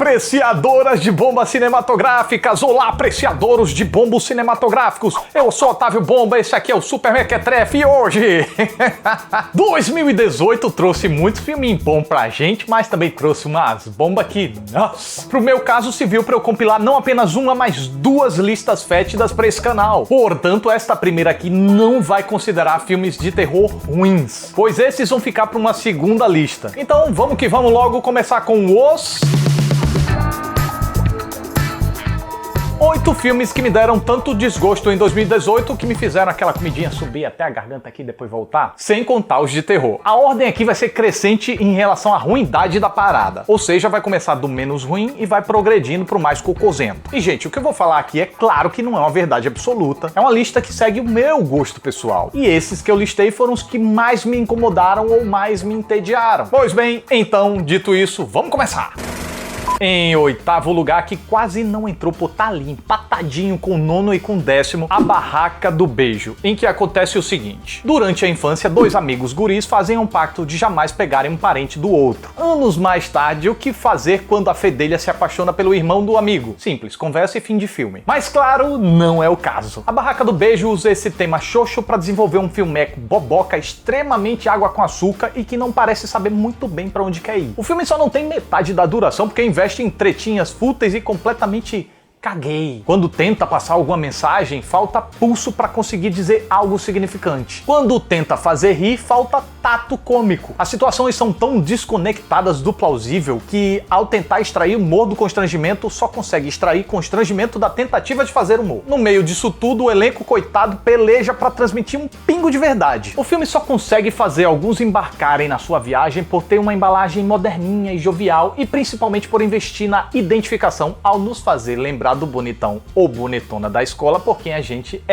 apreciadoras de bombas cinematográficas! Olá, apreciadores de bombos cinematográficos! Eu sou Otávio Bomba, esse aqui é o Super Mequetrefe e hoje... 2018 trouxe muitos filminhos bons pra gente, mas também trouxe umas bombas que, nossa! Pro meu caso, serviu pra eu compilar não apenas uma, mas duas listas fétidas pra esse canal. Portanto, esta primeira aqui não vai considerar filmes de terror ruins, pois esses vão ficar pra uma segunda lista. Então, vamos que vamos logo começar com os... 8 filmes que me deram tanto desgosto em 2018 que me fizeram aquela comidinha subir até a garganta aqui e depois voltar, sem contar os de terror. A ordem aqui vai ser crescente em relação à ruindade da parada, ou seja, vai começar do menos ruim e vai progredindo pro mais cocôzento. E gente, o que eu vou falar aqui é claro que não é uma verdade absoluta, é uma lista que segue o meu gosto pessoal. E esses que eu listei foram os que mais me incomodaram ou mais me entediaram. Pois bem, então, dito isso, vamos começar! Em oitavo lugar, que quase não entrou, pô, tá ali, empatadinho com o nono e com o décimo, A Barraca do Beijo, em que acontece o seguinte. Durante a infância, dois amigos guris fazem um pacto de jamais pegarem um parente do outro. Anos mais tarde, o que fazer quando a fedelha se apaixona pelo irmão do amigo? Simples, conversa e fim de filme. Mas claro, não é o caso. A Barraca do Beijo usa esse tema xoxo pra desenvolver um filmeco boboca extremamente água com açúcar e que não parece saber muito bem pra onde quer ir. O filme só não tem metade da duração porque investe em tretinhas fúteis e completamente caguei. Quando tenta passar alguma mensagem, falta pulso pra conseguir dizer algo significante. Quando tenta fazer rir, falta tato cômico. As situações são tão desconectadas do plausível que, ao tentar extrair humor do constrangimento, só consegue extrair constrangimento da tentativa de fazer humor. No meio disso tudo, o elenco coitado peleja pra transmitir um pingo de verdade. O filme só consegue fazer alguns embarcarem na sua viagem por ter uma embalagem moderninha e jovial e principalmente por investir na identificação ao nos fazer lembrar do bonitão ou bonitona da escola por quem a gente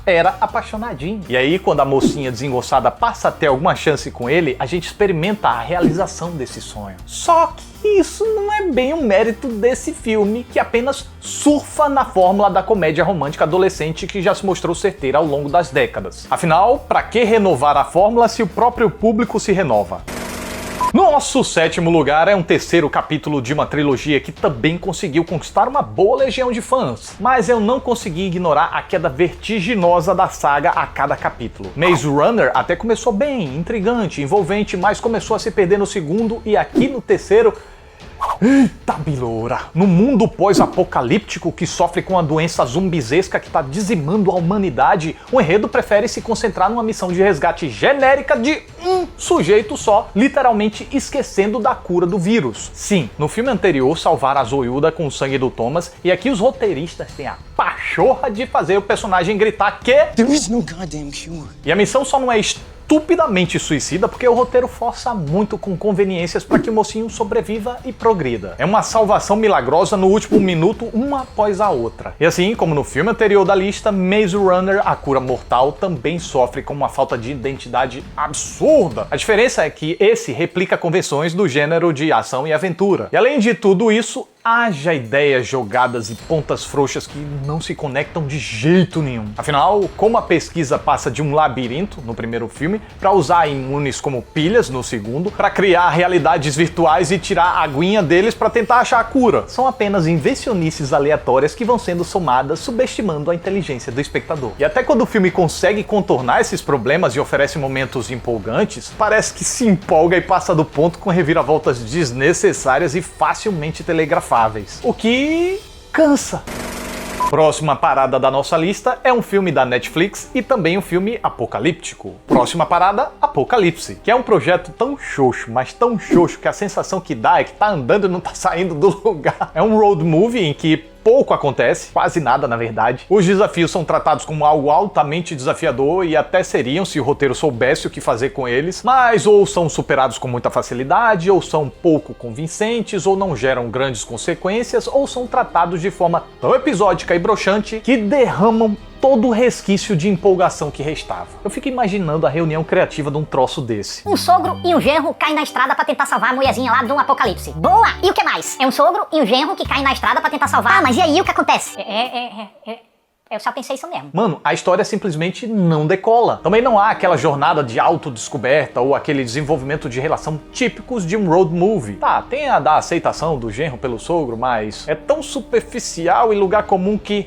era apaixonadinho. E aí, quando a mocinha desengonçada passa a ter alguma chance com ele, a gente experimenta a realização desse sonho. Só que isso não é bem um mérito desse filme, que apenas surfa na fórmula da comédia romântica adolescente que já se mostrou certeira ao longo das décadas. Afinal, pra que renovar a fórmula se o próprio público se renova? Nosso sétimo lugar é um terceiro capítulo de uma trilogia que também conseguiu conquistar uma boa legião de fãs, mas eu não consegui ignorar a queda vertiginosa da saga a cada capítulo. Maze Runner até começou bem, intrigante, envolvente, mas começou a se perder no segundo e aqui no terceiro... Eita biloura! No mundo pós-apocalíptico que sofre com a doença zumbizesca que está dizimando a humanidade, o enredo prefere se concentrar numa missão de resgate genérica de um sujeito só, literalmente esquecendo da cura do vírus. Sim, no filme anterior salvaram a zoiuda com o sangue do Thomas, e aqui os roteiristas têm a pachorra de fazer o personagem gritar que... There is no goddamn cure. E a missão só não é estupidamente suicida porque o roteiro força muito com conveniências para que o mocinho sobreviva e progrida. É uma salvação milagrosa no último minuto, uma após a outra. E assim como no filme anterior da lista, Maze Runner, a cura mortal, também sofre com uma falta de identidade absurda. A diferença é que esse replica convenções do gênero de ação e aventura. E além de tudo isso, haja ideias jogadas e pontas frouxas que não se conectam de jeito nenhum. Afinal, como a pesquisa passa de um labirinto, no primeiro filme, para usar imunes como pilhas, no segundo, para criar realidades virtuais e tirar a aguinha deles para tentar achar a cura. São apenas invencionices aleatórias que vão sendo somadas, subestimando a inteligência do espectador. E até quando o filme consegue contornar esses problemas e oferece momentos empolgantes, parece que se empolga e passa do ponto com reviravoltas desnecessárias e facilmente telegrafadas. O que cansa. Próxima parada da nossa lista é um filme da Netflix e também um filme apocalíptico. Próxima parada, Apocalipse, que é um projeto tão xoxo, mas tão xoxo que a sensação que dá é que tá andando e não tá saindo do lugar. É um road movie em que pouco acontece, quase nada na verdade. Os desafios são tratados como algo altamente desafiador e até seriam se o roteiro soubesse o que fazer com eles, mas ou são superados com muita facilidade, ou são pouco convincentes, ou não geram grandes consequências, ou são tratados de forma tão episódica e broxante que derramam todo o resquício de empolgação que restava. Eu fico imaginando a reunião criativa de um troço desse. Um sogro e um genro caem na estrada pra tentar salvar a mulherzinha lá de um apocalipse. Boa! E o que mais? É um sogro e um genro que caem na estrada pra tentar salvar... Ah, mas e aí o que acontece? Eu só pensei isso mesmo. Mano, a história simplesmente não decola. Também não há aquela jornada de autodescoberta ou aquele desenvolvimento de relação típicos de um road movie. Tá, tem a da aceitação do genro pelo sogro, mas é tão superficial e lugar comum que...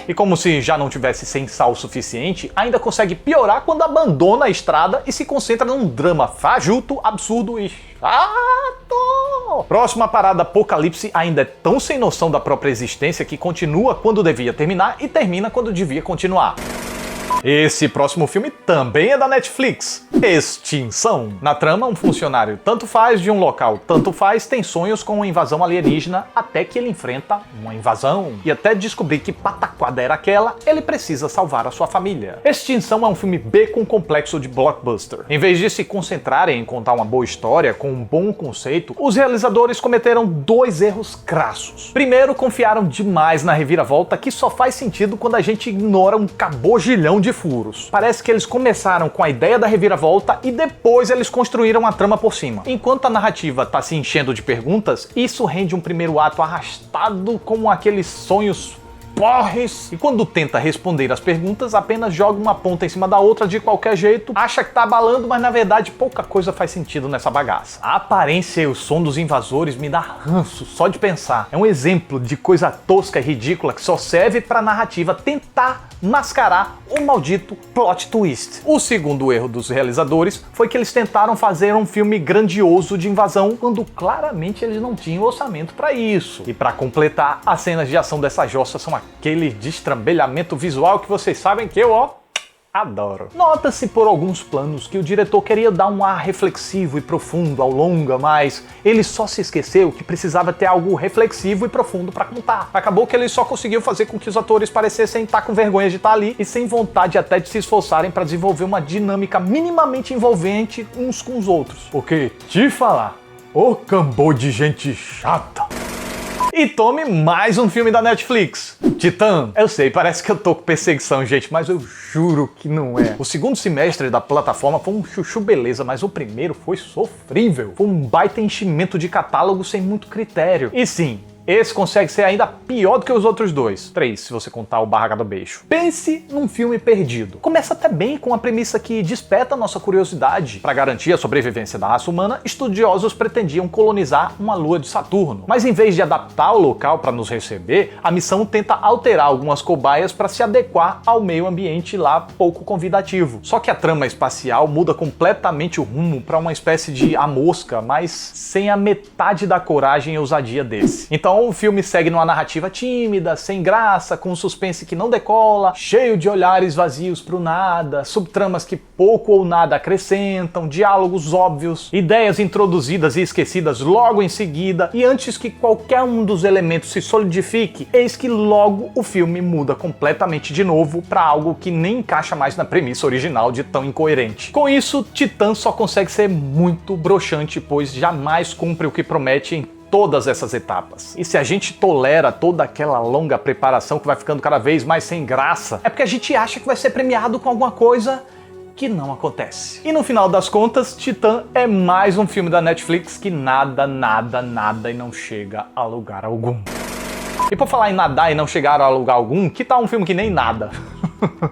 E como se já não tivesse sem sal o suficiente, ainda consegue piorar quando abandona a estrada e se concentra num drama fajuto, absurdo e chato. Próxima parada, Apocalipse ainda é tão sem noção da própria existência que continua quando devia terminar e termina quando devia continuar. Esse próximo filme também é da Netflix, Extinção. Na trama, um funcionário tanto faz de um local, tanto faz, tem sonhos com uma invasão alienígena até que ele enfrenta uma invasão. E até descobrir que pataquada era aquela, ele precisa salvar a sua família. Extinção é um filme B com complexo de blockbuster. Em vez de se concentrarem em contar uma boa história com um bom conceito, os realizadores cometeram 2 erros crassos. Primeiro, confiaram demais na reviravolta, que só faz sentido quando a gente ignora um cabogilhão de furos. Parece que eles começaram com a ideia da reviravolta e depois eles construíram a trama por cima. Enquanto a narrativa tá se enchendo de perguntas, isso rende um primeiro ato arrastado como aqueles sonhos porres, e quando tenta responder as perguntas, apenas joga uma ponta em cima da outra de qualquer jeito, acha que tá abalando, mas na verdade pouca coisa faz sentido nessa bagaça. A aparência e o som dos invasores me dá ranço só de pensar. É um exemplo de coisa tosca e ridícula que só serve pra narrativa tentar mascarar o maldito plot twist. O segundo erro dos realizadores foi que eles tentaram fazer um filme grandioso de invasão quando claramente eles não tinham orçamento pra isso. E pra completar, as cenas de ação dessa jossa são aquele destrambelhamento visual que vocês sabem que eu, adoro. Nota-se por alguns planos que o diretor queria dar um ar reflexivo e profundo ao longa, mas ele só se esqueceu que precisava ter algo reflexivo e profundo pra contar. Acabou que ele só conseguiu fazer com que os atores parecessem estar com vergonha de estar ali e sem vontade até de se esforçarem pra desenvolver uma dinâmica minimamente envolvente uns com os outros. Porque, te falar, ô cambô de gente chata. E tome mais um filme da Netflix, Titã. Eu sei, parece que eu tô com perseguição, gente, mas eu juro que não é. O segundo semestre da plataforma foi um chuchu beleza, mas o primeiro foi sofrível. Foi um baita enchimento de catálogo sem muito critério. E sim, esse consegue ser ainda pior do que os outros 2. 3, se você contar o Barraca do Beijo. Pense num filme perdido. Começa até bem com a premissa que desperta nossa curiosidade. Para garantir a sobrevivência da raça humana, estudiosos pretendiam colonizar uma lua de Saturno. Mas em vez de adaptar o local para nos receber, a missão tenta alterar algumas cobaias para se adequar ao meio ambiente lá pouco convidativo. Só que a trama espacial muda completamente o rumo para uma espécie de A Mosca, mas sem a metade da coragem e ousadia desse. Então o filme segue numa narrativa tímida, sem graça, com um suspense que não decola, cheio de olhares vazios pro nada, subtramas que pouco ou nada acrescentam, diálogos óbvios, ideias introduzidas e esquecidas logo em seguida, e antes que qualquer um dos elementos se solidifique, eis que logo o filme muda completamente de novo para algo que nem encaixa mais na premissa original de tão incoerente. Com isso, Titã só consegue ser muito broxante, pois jamais cumpre o que promete em todas essas etapas. E se a gente tolera toda aquela longa preparação que vai ficando cada vez mais sem graça, é porque a gente acha que vai ser premiado com alguma coisa que não acontece. E no final das contas, Titã é mais um filme da Netflix que nada e não chega a lugar algum. E por falar em nadar e não chegar a lugar algum, que tal um filme que nem nada?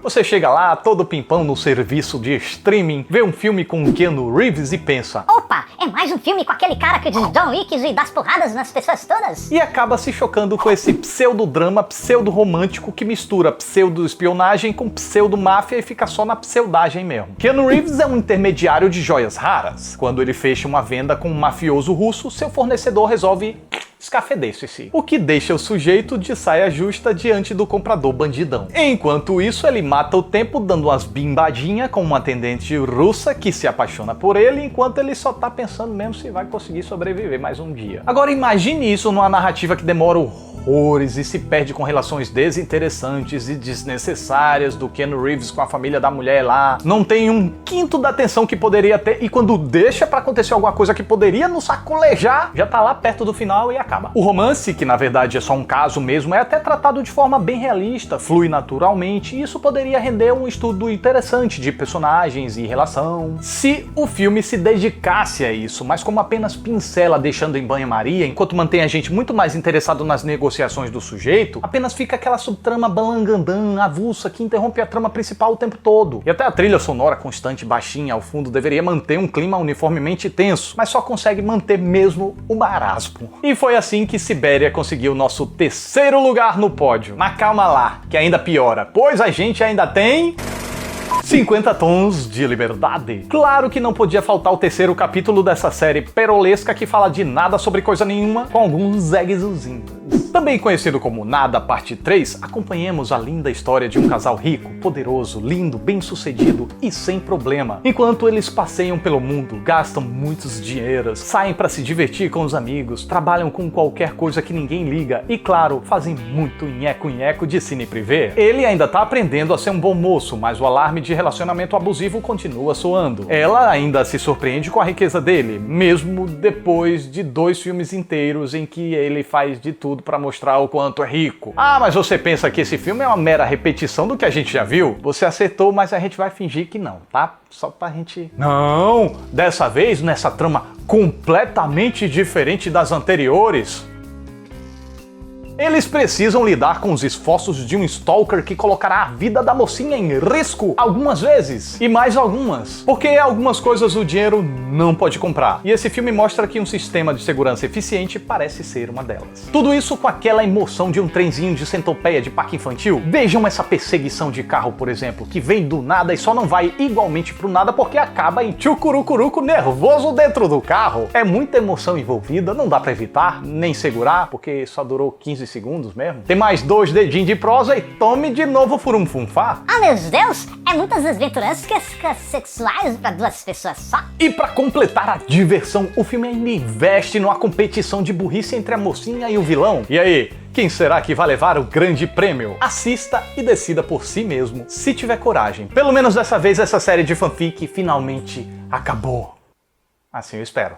Você chega lá, todo pimpão no serviço de streaming, vê um filme com Keanu Reeves e pensa: opa, é mais um filme com aquele cara que diz John Wick e dá as porradas nas pessoas todas? E acaba se chocando com esse pseudo-drama, pseudo-romântico que mistura pseudo-espionagem com pseudo-máfia e fica só na pseudagem mesmo. Keanu Reeves é um intermediário de joias raras. Quando ele fecha uma venda com um mafioso russo, seu fornecedor resolve escafedece-se, o que deixa o sujeito de saia justa diante do comprador bandidão. Enquanto isso, ele mata o tempo dando umas bimbadinhas com uma atendente russa que se apaixona por ele, enquanto ele só tá pensando mesmo se vai conseguir sobreviver mais um dia. Agora imagine isso numa narrativa que demora horrores e se perde com relações desinteressantes e desnecessárias do Keanu Reeves com a família da mulher lá. Não tem um quinto da atenção que poderia ter, e quando deixa pra acontecer alguma coisa que poderia nos sacolejar, já tá lá perto do final e acaba acaba. O romance, que na verdade é só um caso mesmo, é até tratado de forma bem realista, flui naturalmente, e isso poderia render um estudo interessante de personagens e relação, se o filme se dedicasse a isso, mas como apenas pincela deixando em banho-maria, enquanto mantém a gente muito mais interessado nas negociações do sujeito, apenas fica aquela subtrama balangandã, avulsa, que interrompe a trama principal o tempo todo. E até a trilha sonora constante, baixinha ao fundo, deveria manter um clima uniformemente tenso, mas só consegue manter mesmo o marasmo. E foi assim que Sibéria conseguiu nosso terceiro lugar no pódio. Mas calma lá, que ainda piora, pois a gente ainda tem 50 Tons de Liberdade. Claro que não podia faltar o terceiro capítulo dessa série perolesca que fala de nada sobre coisa nenhuma, com alguns exozinhos. Também conhecido como Nada, parte 3, acompanhemos a linda história de um casal rico, poderoso, lindo, bem-sucedido e sem problema. Enquanto eles passeiam pelo mundo, gastam muitos dinheiros, saem para se divertir com os amigos, trabalham com qualquer coisa que ninguém liga e, claro, fazem muito nheco-nheco de cine privê. Ele ainda tá aprendendo a ser um bom moço, mas o alarme de relacionamento abusivo continua soando. Ela ainda se surpreende com a riqueza dele, mesmo depois de 2 filmes inteiros em que ele faz de tudo para mostrar o quanto é rico. Ah, mas você pensa que esse filme é uma mera repetição do que a gente já viu? Você acertou, mas a gente vai fingir que não, tá? Só pra gente... Não! Dessa vez, nessa trama completamente diferente das anteriores, eles precisam lidar com os esforços de um stalker que colocará a vida da mocinha em risco algumas vezes, e mais algumas, porque algumas coisas o dinheiro não pode comprar. E esse filme mostra que um sistema de segurança eficiente parece ser uma delas. Tudo isso com aquela emoção de um trenzinho de centopeia de parque infantil. Vejam essa perseguição de carro, por exemplo, que vem do nada e só não vai igualmente pro nada porque acaba em tchucurucuruco nervoso dentro do carro. É muita emoção envolvida, não dá pra evitar, nem segurar, porque só durou 15 segundos mesmo. Tem mais 2 dedinhos de prosa e tome de novo furunfunfá. Ah, meu Deus, é muitas aventuras sexuais para 2 pessoas só. E pra completar a diversão, o filme ainda investe numa competição de burrice entre a mocinha e o vilão. E aí, quem será que vai levar o grande prêmio? Assista e decida por si mesmo, se tiver coragem. Pelo menos dessa vez essa série de fanfic finalmente acabou. Assim eu espero.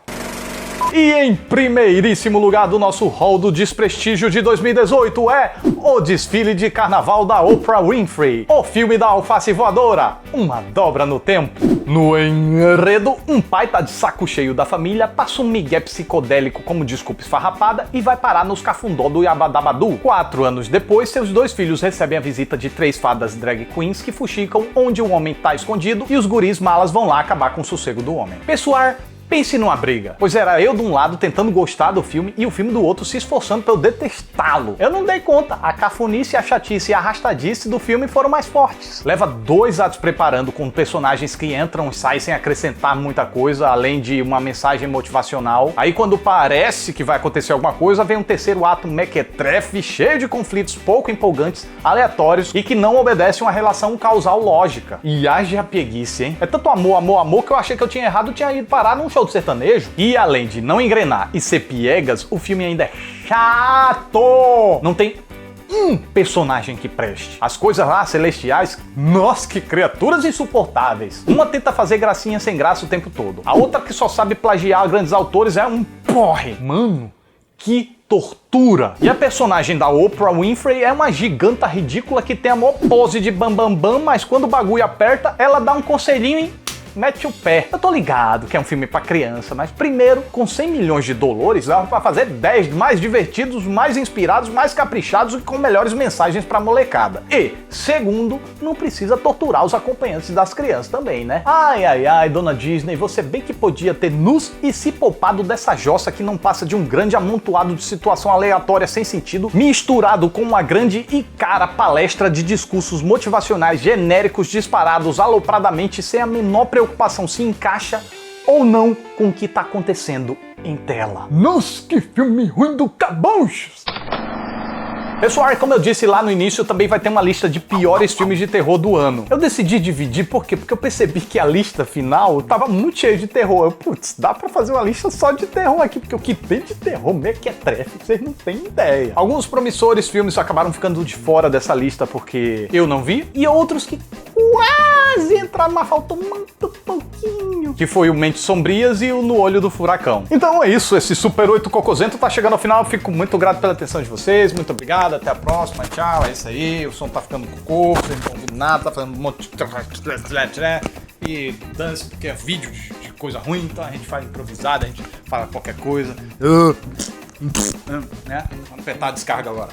E em primeiríssimo lugar do nosso hall do desprestígio de 2018 é o desfile de carnaval da Oprah Winfrey, o filme da alface voadora, Uma Dobra no Tempo. No enredo, um pai tá de saco cheio da família, passa um migué psicodélico como desculpa esfarrapada e vai parar nos cafundó do Yabadabadu. 4 anos depois, seus 2 filhos recebem a visita de 3 fadas drag queens que fuxicam onde o homem tá escondido e os guris malas vão lá acabar com o sossego do homem. Pessoal, pense numa briga, pois era eu de um lado tentando gostar do filme e o filme do outro se esforçando pra eu detestá-lo. Eu não dei conta, a cafonice, a chatice e a arrastadice do filme foram mais fortes. Leva 2 atos preparando com personagens que entram e saem sem acrescentar muita coisa, além de uma mensagem motivacional. Aí quando parece que vai acontecer alguma coisa, vem um terceiro ato mequetrefe, cheio de conflitos pouco empolgantes, aleatórios e que não obedece uma relação causal lógica. E haja pieguice, hein? É tanto amor, amor, amor que eu achei que eu tinha errado, tinha ido parar num show de sertanejo. E além de não engrenar e ser piegas, o filme ainda é chato. Não tem um personagem que preste. As coisas lá celestiais, nossa, que criaturas insuportáveis. Uma tenta fazer gracinha sem graça o tempo todo. A outra que só sabe plagiar grandes autores é um porre. Mano, que tortura. E a personagem da Oprah Winfrey é uma giganta ridícula que tem a maior pose de bambambam, mas quando o bagulho aperta, ela dá um conselhinho e mete o pé. Eu tô ligado que é um filme pra criança, mas primeiro, com 100 milhões de dólares, dava pra fazer 10 mais divertidos, mais inspirados, mais caprichados e com melhores mensagens pra molecada. E, segundo, não precisa torturar os acompanhantes das crianças também, né? Ai, ai, ai, dona Disney, você bem que podia ter nos e se poupado dessa jossa que não passa de um grande amontoado de situação aleatória sem sentido, misturado com uma grande e cara palestra de discursos motivacionais genéricos disparados alopradamente sem a menor preocupação se encaixa ou não com o que tá acontecendo em tela. Nossa, que filme ruim do cabuchos! Pessoal, como eu disse lá no início, também vai ter uma lista de piores filmes de terror do ano. Eu decidi dividir, por quê? Porque eu percebi que a lista final tava muito cheia de terror. Putz, dá pra fazer uma lista só de terror aqui, porque o que tem de terror mequetrefe, vocês não têm ideia. Alguns promissores filmes acabaram ficando de fora dessa lista porque eu não vi, e outros que quase entraram, mas faltou muito pouquinho. Que foi o Mentes Sombrias e o No Olho do Furacão. Então é isso, esse Super 8 Cocosento tá chegando ao final. Eu fico muito grato pela atenção de vocês. Muito obrigado, até a próxima. Tchau, é isso aí. O som tá ficando cocô, vocês não estão ouvindo nada, tá fazendo um monte de... E dance, porque é vídeo de coisa ruim, então a gente faz improvisado, a gente fala qualquer coisa. Né? Vamos apertar a descarga agora.